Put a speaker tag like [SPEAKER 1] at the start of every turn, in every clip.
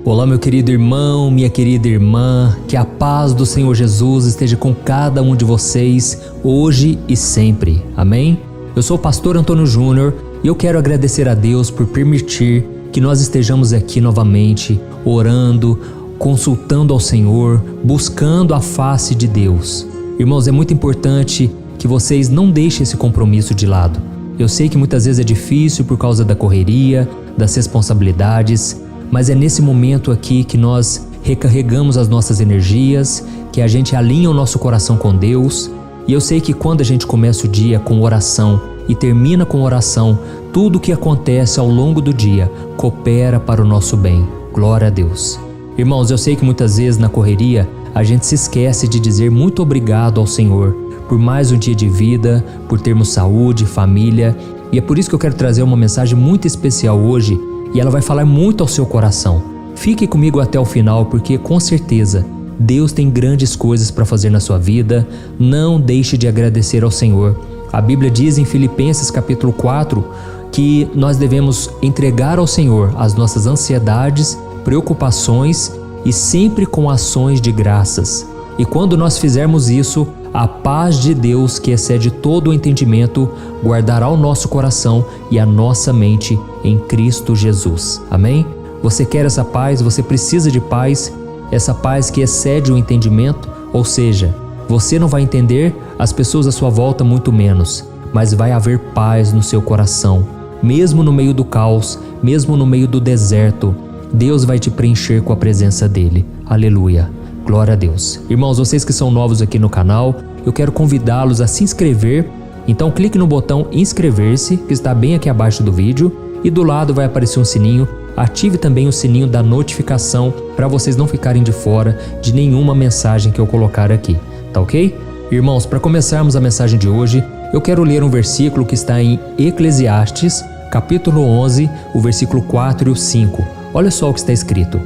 [SPEAKER 1] Olá, meu querido irmão, minha querida irmã, que a paz do Senhor Jesus esteja com cada um de vocês, hoje e sempre. Amém? Eu sou o pastor Antônio Júnior e eu quero agradecer a Deus por permitir que nós estejamos aqui novamente, orando, consultando ao Senhor, buscando a face de Deus. Irmãos, é muito importante que vocês não deixem esse compromisso de lado. Eu sei que muitas vezes é difícil por causa da correria, das responsabilidades, mas é nesse momento aqui que nós recarregamos as nossas energias, que a gente alinha o nosso coração com Deus. E eu sei que quando a gente começa o dia com oração e termina com oração, tudo o que acontece ao longo do dia coopera para o nosso bem. Glória a Deus. Irmãos, eu sei que muitas vezes na correria a gente se esquece de dizer muito obrigado ao Senhor por mais um dia de vida, por termos saúde, família. E é por isso que eu quero trazer uma mensagem muito especial hoje e ela vai falar muito ao seu coração. Fique comigo até o final porque com certeza Deus tem grandes coisas para fazer na sua vida. Não deixe de agradecer ao Senhor. A Bíblia diz em Filipenses capítulo 4 que nós devemos entregar ao Senhor as nossas ansiedades, preocupações e sempre com ações de graças. E quando nós fizermos isso, a paz de Deus, que excede todo o entendimento, guardará o nosso coração e a nossa mente em Cristo Jesus. Amém? Você quer essa paz? Você precisa de paz? Essa paz que excede o entendimento? Ou seja, você não vai entender, as pessoas à sua volta muito menos, mas vai haver paz no seu coração. Mesmo no meio do caos, mesmo no meio do deserto, Deus vai te preencher com a presença dele. Aleluia. Glória a Deus. Irmãos, vocês que são novos aqui no canal, eu quero convidá-los a se inscrever. Então clique no botão inscrever-se, que está bem aqui abaixo do vídeo, e do lado vai aparecer um sininho. Ative também o sininho da notificação para vocês não ficarem de fora de nenhuma mensagem que eu colocar aqui, tá ok? Irmãos, para começarmos a mensagem de hoje, eu quero ler um versículo que está em Eclesiastes, capítulo 11, o versículo 4 e o 5. Olha só o que está escrito.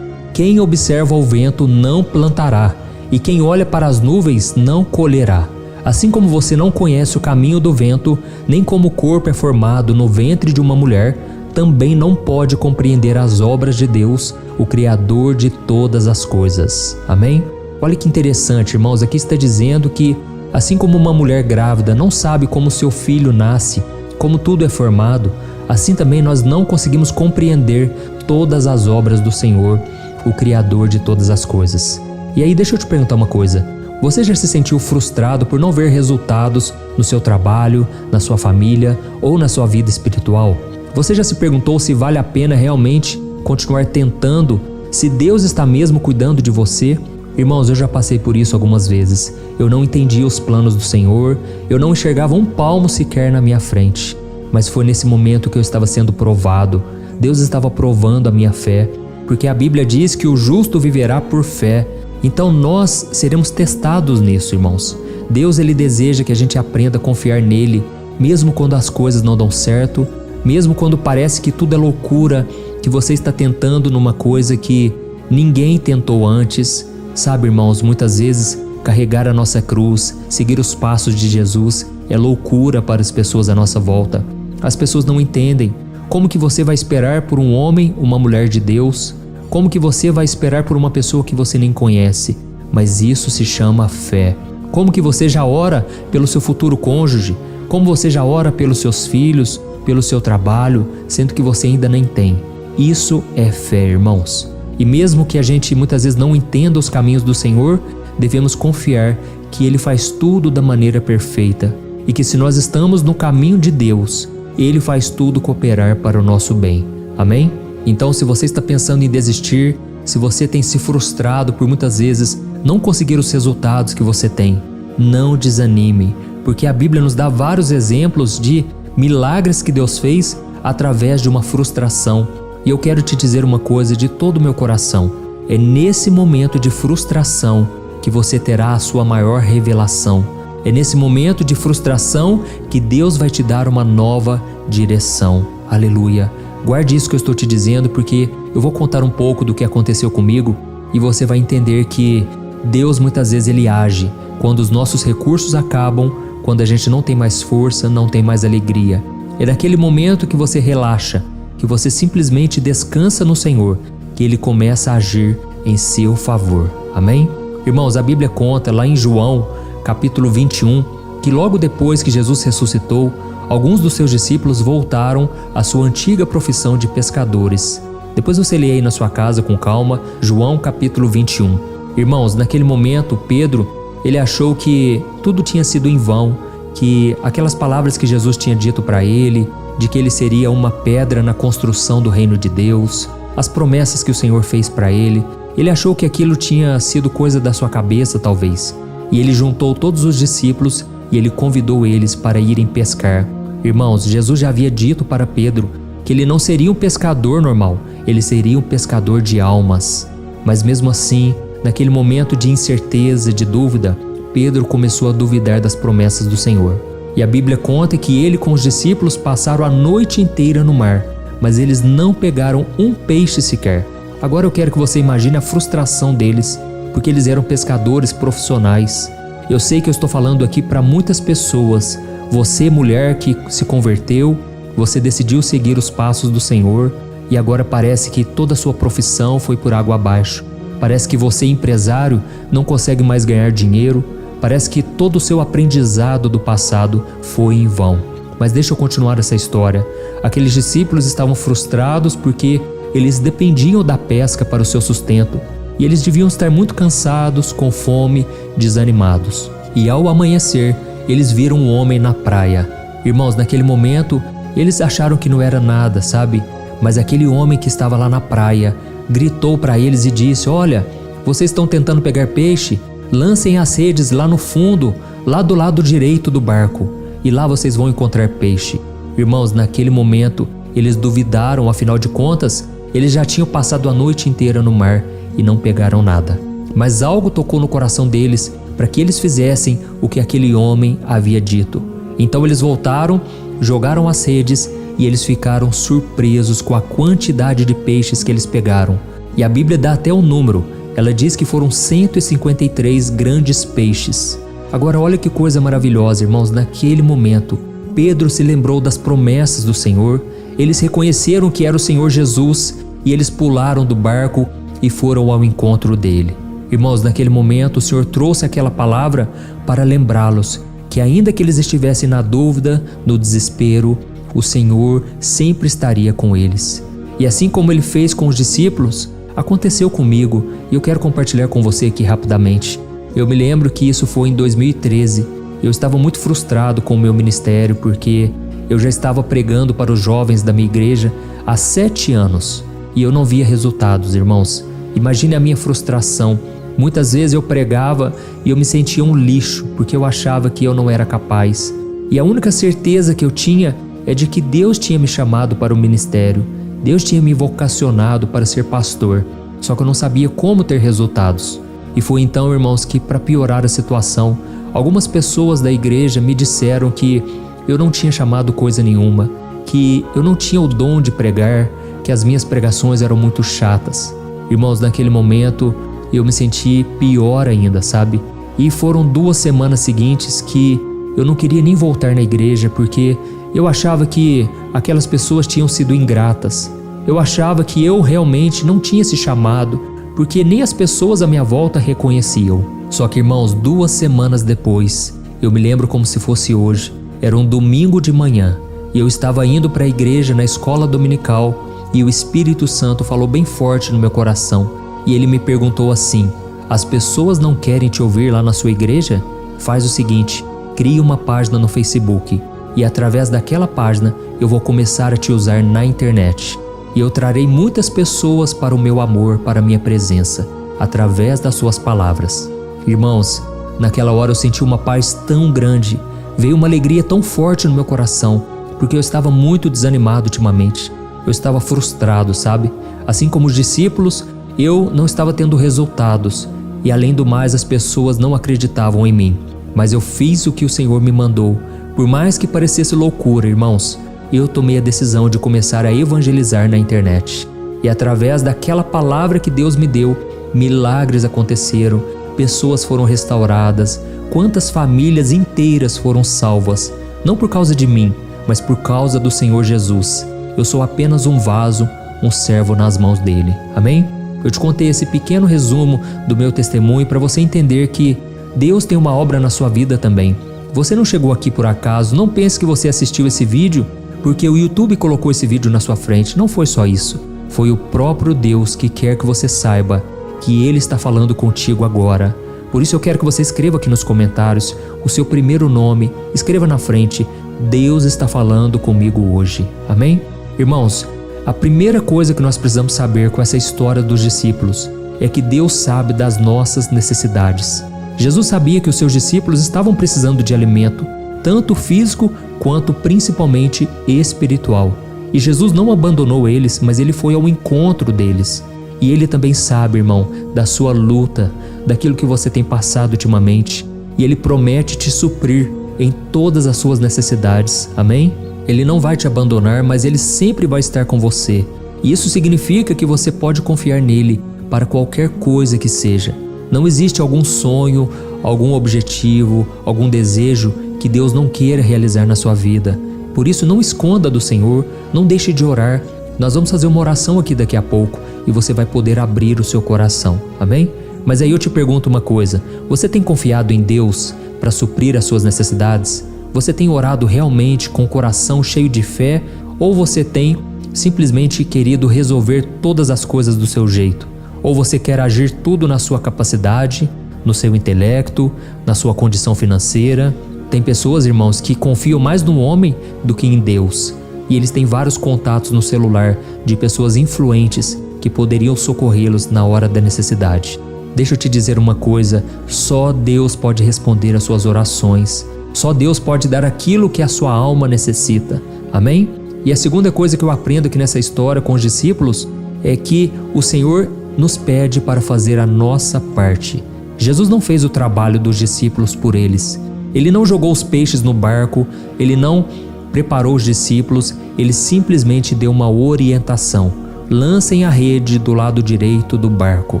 [SPEAKER 1] Quem observa o vento não plantará, e quem olha para as nuvens não colherá. Assim como você não conhece o caminho do vento, nem como o corpo é formado no ventre de uma mulher, também não pode compreender as obras de Deus, o Criador de todas as coisas. Amém? Olha que interessante, irmãos, aqui está dizendo que, assim como uma mulher grávida não sabe como seu filho nasce, como tudo é formado, assim também nós não conseguimos compreender todas as obras do Senhor, o Criador de todas as coisas. E aí deixa eu te perguntar uma coisa, você já se sentiu frustrado por não ver resultados no seu trabalho, na sua família ou na sua vida espiritual? Você já se perguntou se vale a pena realmente continuar tentando, se Deus está mesmo cuidando de você? Irmãos, eu já passei por isso algumas vezes. Eu não entendia os planos do Senhor, eu não enxergava um palmo sequer na minha frente. Mas foi nesse momento que eu estava sendo provado. Deus estava provando a minha fé, porque a Bíblia diz que o justo viverá por fé. Então nós seremos testados nisso, irmãos. Deus, ele deseja que a gente aprenda a confiar nele, mesmo quando as coisas não dão certo, mesmo quando parece que tudo é loucura, que você está tentando numa coisa que ninguém tentou antes. Sabe, irmãos, muitas vezes carregar a nossa cruz, seguir os passos de Jesus é loucura para as pessoas à nossa volta. As pessoas não entendem. Como que você vai esperar por um homem, uma mulher de Deus? Como que você vai esperar por uma pessoa que você nem conhece? Mas isso se chama fé. Como que você já ora pelo seu futuro cônjuge? Como você já ora pelos seus filhos, pelo seu trabalho, sendo que você ainda nem tem? Isso é fé, irmãos. E mesmo que a gente muitas vezes não entenda os caminhos do Senhor, devemos confiar que Ele faz tudo da maneira perfeita e que se nós estamos no caminho de Deus, Ele faz tudo cooperar para o nosso bem. Amém? Então, se você está pensando em desistir, se você tem se frustrado por muitas vezes não conseguir os resultados que você tem, não desanime, porque a Bíblia nos dá vários exemplos de milagres que Deus fez através de uma frustração. E eu quero te dizer uma coisa de todo o meu coração, é nesse momento de frustração que você terá a sua maior revelação. É nesse momento de frustração que Deus vai te dar uma nova direção. Aleluia. Guarde isso que eu estou te dizendo, porque eu vou contar um pouco do que aconteceu comigo e você vai entender que Deus muitas vezes ele age quando os nossos recursos acabam, quando a gente não tem mais força, não tem mais alegria. É naquele momento que você relaxa, que você simplesmente descansa no Senhor, que ele começa a agir em seu favor. Amém? Irmãos, a Bíblia conta lá em João, capítulo 21, que logo depois que Jesus ressuscitou, alguns dos seus discípulos voltaram à sua antiga profissão de pescadores. Depois você lê aí na sua casa com calma, João capítulo 21. Irmãos, naquele momento, Pedro, ele achou que tudo tinha sido em vão, que aquelas palavras que Jesus tinha dito para ele, de que ele seria uma pedra na construção do reino de Deus, as promessas que o Senhor fez para ele, ele achou que aquilo tinha sido coisa da sua cabeça, talvez. E ele juntou todos os discípulos e ele convidou eles para irem pescar. Irmãos, Jesus já havia dito para Pedro que ele não seria um pescador normal, ele seria um pescador de almas. Mas mesmo assim, naquele momento de incerteza, de dúvida, Pedro começou a duvidar das promessas do Senhor. E a Bíblia conta que ele com os discípulos passaram a noite inteira no mar, mas eles não pegaram um peixe sequer. Agora eu quero que você imagine a frustração deles, porque eles eram pescadores profissionais. Eu sei que eu estou falando aqui para muitas pessoas. Você, mulher que se converteu, você decidiu seguir os passos do Senhor e agora parece que toda a sua profissão foi por água abaixo. Parece que você, empresário, não consegue mais ganhar dinheiro. Parece que todo o seu aprendizado do passado foi em vão. Mas deixa eu continuar essa história. Aqueles discípulos estavam frustrados porque eles dependiam da pesca para o seu sustento. E eles deviam estar muito cansados, com fome, desanimados. E ao amanhecer, eles viram um homem na praia. Irmãos, naquele momento, eles acharam que não era nada, sabe? Mas aquele homem que estava lá na praia gritou para eles e disse: olha, vocês estão tentando pegar peixe? Lancem as redes lá no fundo, lá do lado direito do barco, e lá vocês vão encontrar peixe. Irmãos, naquele momento, eles duvidaram, afinal de contas, eles já tinham passado a noite inteira no mar e não pegaram nada. Mas algo tocou no coração deles para que eles fizessem o que aquele homem havia dito. Então eles voltaram, jogaram as redes e eles ficaram surpresos com a quantidade de peixes que eles pegaram. E a Bíblia dá até o número. Ela diz que foram 153 grandes peixes. Agora olha que coisa maravilhosa, irmãos. Naquele momento, Pedro se lembrou das promessas do Senhor. Eles reconheceram que era o Senhor Jesus e eles pularam do barco e foram ao encontro dele. Irmãos, naquele momento o Senhor trouxe aquela palavra para lembrá-los que ainda que eles estivessem na dúvida, no desespero, o Senhor sempre estaria com eles. E assim como ele fez com os discípulos, aconteceu comigo e eu quero compartilhar com você aqui rapidamente. Eu me lembro que isso foi em 2013. Eu estava muito frustrado com o meu ministério porque eu já estava pregando para os jovens da minha igreja há 7 anos e eu não via resultados, irmãos. Imagine a minha frustração. Muitas vezes eu pregava e eu me sentia um lixo porque eu achava que eu não era capaz. E a única certeza que eu tinha é de que Deus tinha me chamado para o ministério. Deus tinha me vocacionado para ser pastor, só que eu não sabia como ter resultados. E foi então, irmãos, que para piorar a situação, algumas pessoas da igreja me disseram que eu não tinha chamado coisa nenhuma, que eu não tinha o dom de pregar, que as minhas pregações eram muito chatas. Irmãos, naquele momento eu me senti pior ainda, sabe? E foram 2 semanas seguintes que eu não queria nem voltar na igreja porque eu achava que aquelas pessoas tinham sido ingratas. Eu achava que eu realmente não tinha esse chamado, porque nem as pessoas à minha volta reconheciam. Só que, irmãos, 2 semanas depois, eu me lembro como se fosse hoje. Era um domingo de manhã e eu estava indo para a igreja na escola dominical e o Espírito Santo falou bem forte no meu coração. E ele me perguntou assim: as pessoas não querem te ouvir lá na sua igreja? Faz o seguinte, crie uma página no Facebook. E através daquela página eu vou começar a te usar na internet. E eu trarei muitas pessoas para o meu amor, para a minha presença, através das suas palavras. Irmãos, naquela hora eu senti uma paz tão grande, veio uma alegria tão forte no meu coração, porque eu estava muito desanimado ultimamente. Eu estava frustrado, sabe? Assim como os discípulos, eu não estava tendo resultados. E além do mais, as pessoas não acreditavam em mim. Mas eu fiz o que o Senhor me mandou. Por mais que parecesse loucura, irmãos, eu tomei a decisão de começar a evangelizar na internet. E através daquela palavra que Deus me deu, milagres aconteceram, pessoas foram restauradas, quantas famílias inteiras foram salvas, não por causa de mim, mas por causa do Senhor Jesus. Eu sou apenas um vaso, um servo nas mãos dele. Amém? Eu te contei esse pequeno resumo do meu testemunho para você entender que Deus tem uma obra na sua vida também. Você não chegou aqui por acaso, não pense que você assistiu esse vídeo porque o YouTube colocou esse vídeo na sua frente. Não foi só isso. Foi o próprio Deus que quer que você saiba que Ele está falando contigo agora. Por isso eu quero que você escreva aqui nos comentários o seu primeiro nome, escreva na frente: Deus está falando comigo hoje. Amém? Irmãos, a primeira coisa que nós precisamos saber com essa história dos discípulos é que Deus sabe das nossas necessidades. Jesus sabia que os seus discípulos estavam precisando de alimento, tanto físico quanto principalmente espiritual. E Jesus não abandonou eles, mas Ele foi ao encontro deles. E Ele também sabe, irmão, da sua luta, daquilo que você tem passado ultimamente. E Ele promete te suprir em todas as suas necessidades. Amém? Ele não vai te abandonar, mas Ele sempre vai estar com você. E isso significa que você pode confiar nele para qualquer coisa que seja. Não existe algum sonho, algum objetivo, algum desejo que Deus não queira realizar na sua vida. Por isso, não esconda do Senhor, não deixe de orar. Nós vamos fazer uma oração aqui daqui a pouco e você vai poder abrir o seu coração. Amém? Mas aí eu te pergunto uma coisa: você tem confiado em Deus para suprir as suas necessidades? Você tem orado realmente com o coração cheio de fé, ou você tem simplesmente querido resolver todas as coisas do seu jeito? Ou você quer agir tudo na sua capacidade, no seu intelecto, na sua condição financeira? Tem pessoas, irmãos, que confiam mais no homem do que em Deus. E eles têm vários contatos no celular de pessoas influentes que poderiam socorrê-los na hora da necessidade. Deixa eu te dizer uma coisa: só Deus pode responder às suas orações. Só Deus pode dar aquilo que a sua alma necessita. Amém? E a segunda coisa que eu aprendo aqui nessa história com os discípulos é que o Senhor nos pede para fazer a nossa parte. Jesus não fez o trabalho dos discípulos por eles. Ele não jogou os peixes no barco, Ele não preparou os discípulos, Ele simplesmente deu uma orientação: lancem a rede do lado direito do barco.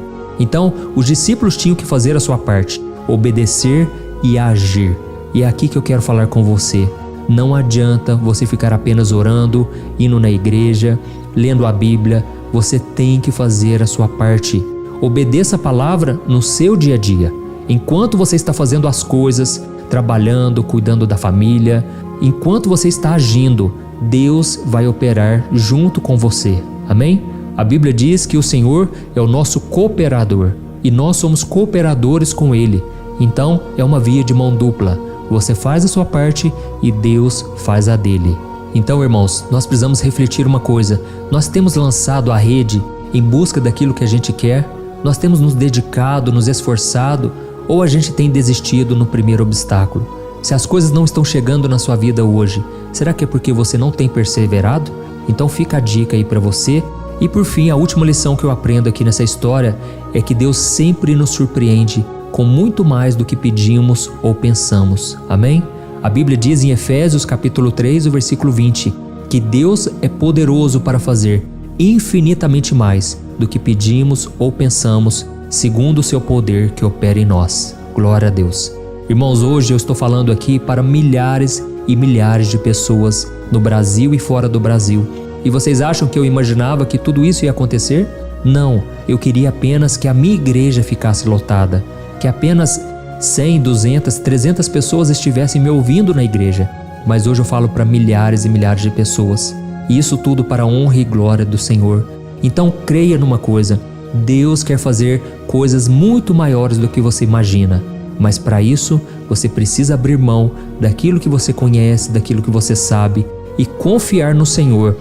[SPEAKER 1] Então, os discípulos tinham que fazer a sua parte, obedecer e agir. E é aqui que eu quero falar com você. Não adianta você ficar apenas orando, indo na igreja, lendo a Bíblia. Você tem que fazer a sua parte. Obedeça a palavra no seu dia a dia. Enquanto você está fazendo as coisas, trabalhando, cuidando da família, enquanto você está agindo, Deus vai operar junto com você. Amém? A Bíblia diz que o Senhor é o nosso cooperador e nós somos cooperadores com Ele. Então é uma via de mão dupla. Você faz a sua parte e Deus faz a dele. Então, irmãos, nós precisamos refletir uma coisa: nós temos lançado a rede em busca daquilo que a gente quer? Nós temos nos dedicado, nos esforçado, ou a gente tem desistido no primeiro obstáculo? Se as coisas não estão chegando na sua vida hoje, será que é porque você não tem perseverado? Então fica a dica aí para você. E por fim, a última lição que eu aprendo aqui nessa história é que Deus sempre nos surpreende com muito mais do que pedimos ou pensamos. Amém? A Bíblia diz em Efésios capítulo 3, o versículo 20, que Deus é poderoso para fazer infinitamente mais do que pedimos ou pensamos, segundo o seu poder que opera em nós. Glória a Deus. Irmãos, hoje eu estou falando aqui para milhares e milhares de pessoas no Brasil e fora do Brasil. E vocês acham que eu imaginava que tudo isso ia acontecer? Não, eu queria apenas que a minha igreja ficasse lotada, que apenas 100, 200, 300 pessoas estivessem me ouvindo na igreja. Mas hoje eu falo para milhares e milhares de pessoas. E isso tudo para a honra e glória do Senhor. Então creia numa coisa: Deus quer fazer coisas muito maiores do que você imagina. Mas para isso, você precisa abrir mão daquilo que você conhece, daquilo que você sabe e confiar no Senhor,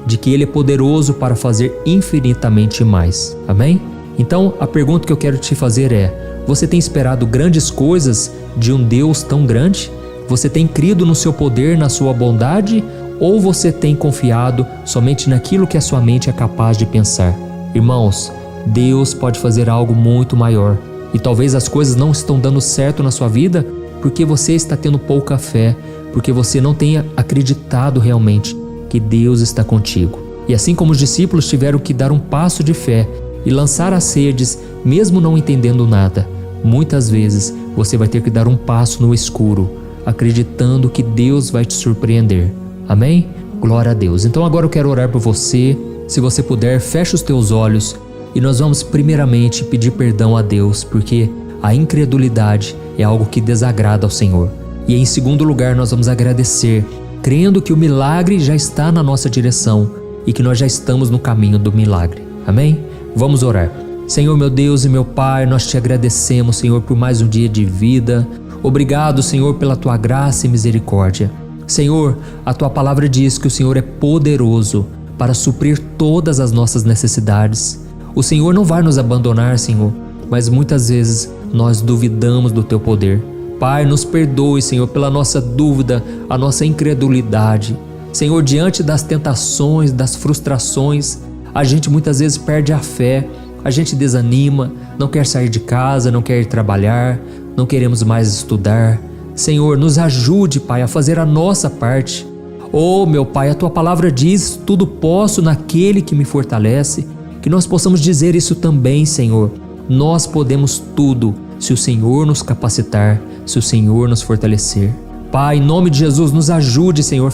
[SPEAKER 1] de que Ele é poderoso para fazer infinitamente mais. Amém? Então, a pergunta que eu quero te fazer é: você tem esperado grandes coisas de um Deus tão grande? Você tem crido no seu poder, na sua bondade? Ou você tem confiado somente naquilo que a sua mente é capaz de pensar? Irmãos, Deus pode fazer algo muito maior. E talvez as coisas não estão dando certo na sua vida porque você está tendo pouca fé, porque você não tenha acreditado realmente que Deus está contigo. E assim como os discípulos tiveram que dar um passo de fé e lançar as redes, mesmo não entendendo nada, muitas vezes você vai ter que dar um passo no escuro, acreditando que Deus vai te surpreender. Amém? Glória a Deus. Então agora eu quero orar por você. Se você puder, feche os teus olhos E nós vamos primeiramente pedir perdão a Deus, porque a incredulidade é algo que desagrada ao Senhor. E em segundo lugar, nós vamos agradecer, crendo que o milagre já está na nossa direção e que nós já estamos no caminho do milagre. Amém? Vamos orar. Senhor, meu Deus e meu Pai, nós te agradecemos, Senhor, por mais um dia de vida. Obrigado, Senhor, pela tua graça e misericórdia. Senhor, a tua palavra diz que o Senhor é poderoso para suprir todas as nossas necessidades. O Senhor não vai nos abandonar, Senhor, mas muitas vezes nós duvidamos do teu poder. Pai, nos perdoe, Senhor, pela nossa dúvida, a nossa incredulidade. Senhor, diante das tentações, das frustrações, a gente muitas vezes perde a fé, a gente desanima, não quer sair de casa, não quer ir trabalhar, não queremos mais estudar. Senhor, nos ajude, Pai, a fazer a nossa parte. Oh, meu Pai, a tua palavra diz: tudo posso naquele que me fortalece. Que nós possamos dizer isso também, Senhor. Nós podemos tudo se o Senhor nos capacitar, se o Senhor nos fortalecer. Pai, em nome de Jesus, nos ajude, Senhor,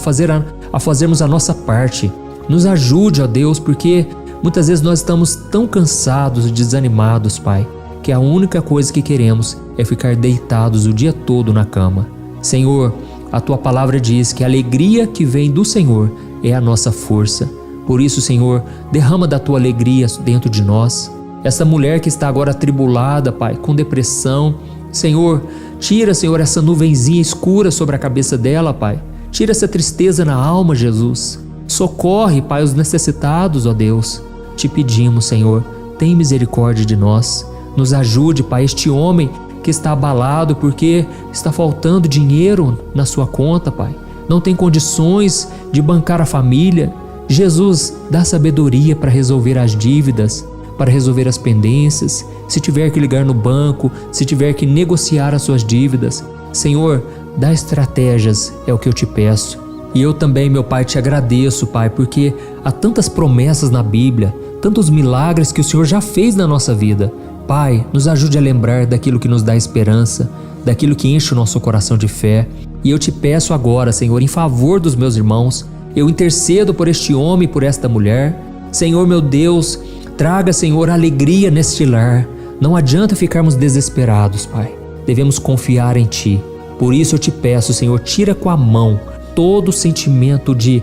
[SPEAKER 1] a fazermos a nossa parte. Nos ajude, ó Deus, porque muitas vezes nós estamos tão cansados e desanimados, Pai, que a única coisa que queremos é ficar deitados o dia todo na cama. Senhor, a tua palavra diz que a alegria que vem do Senhor é a nossa força. Por isso, Senhor, derrama da tua alegria dentro de nós. Essa mulher que está agora atribulada, Pai, com depressão, Senhor, tira, Senhor, essa nuvenzinha escura sobre a cabeça dela, Pai. Tira essa tristeza na alma, Jesus. Socorre, Pai, os necessitados, ó Deus. Te pedimos, Senhor, tem misericórdia de nós. Nos ajude, Pai, este homem que está abalado porque está faltando dinheiro na sua conta, Pai. Não tem condições de bancar a família. Jesus, dá sabedoria para resolver as dívidas, para resolver as pendências, se tiver que ligar no banco, se tiver que negociar as suas dívidas. Senhor, dá estratégias, é o que eu te peço. E eu também, meu Pai, te agradeço, Pai, porque há tantas promessas na Bíblia, tantos milagres que o Senhor já fez na nossa vida. Pai, nos ajude a lembrar daquilo que nos dá esperança, daquilo que enche o nosso coração de fé. E eu te peço agora, Senhor, em favor dos meus irmãos, eu intercedo por este homem e por esta mulher. Senhor, meu Deus, traga, Senhor, alegria neste lar. Não adianta ficarmos desesperados, Pai. Devemos confiar em Ti. Por isso eu te peço, Senhor, tira com a mão todo sentimento de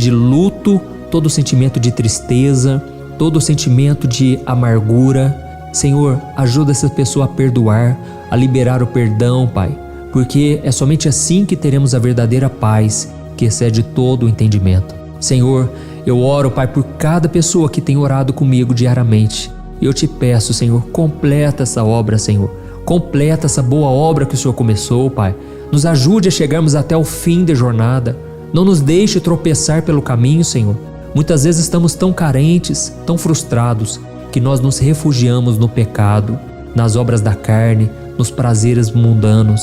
[SPEAKER 1] luto, todo sentimento de tristeza, todo sentimento de amargura. Senhor, ajuda essa pessoa a perdoar, a liberar o perdão, Pai, porque é somente assim que teremos a verdadeira paz, que excede todo o entendimento. Senhor, eu oro, Pai, por cada pessoa que tem orado comigo diariamente. Eu te peço, Senhor, completa essa obra, Senhor. Completa essa boa obra que o Senhor começou, Pai. Nos ajude a chegarmos até o fim da jornada. Não nos deixe tropeçar pelo caminho, Senhor. Muitas vezes estamos tão carentes, tão frustrados, que nós nos refugiamos no pecado, nas obras da carne, nos prazeres mundanos.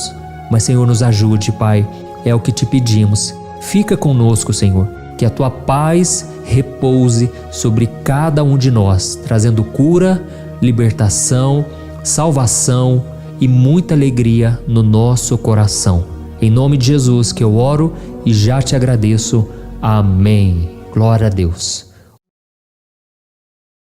[SPEAKER 1] Mas, Senhor, nos ajude, Pai. É o que te pedimos. Fica conosco, Senhor. Que a tua paz repouse sobre cada um de nós, trazendo cura, libertação, salvação e muita alegria no nosso coração. Em nome de Jesus que eu oro e já te agradeço. Amém. Glória a Deus.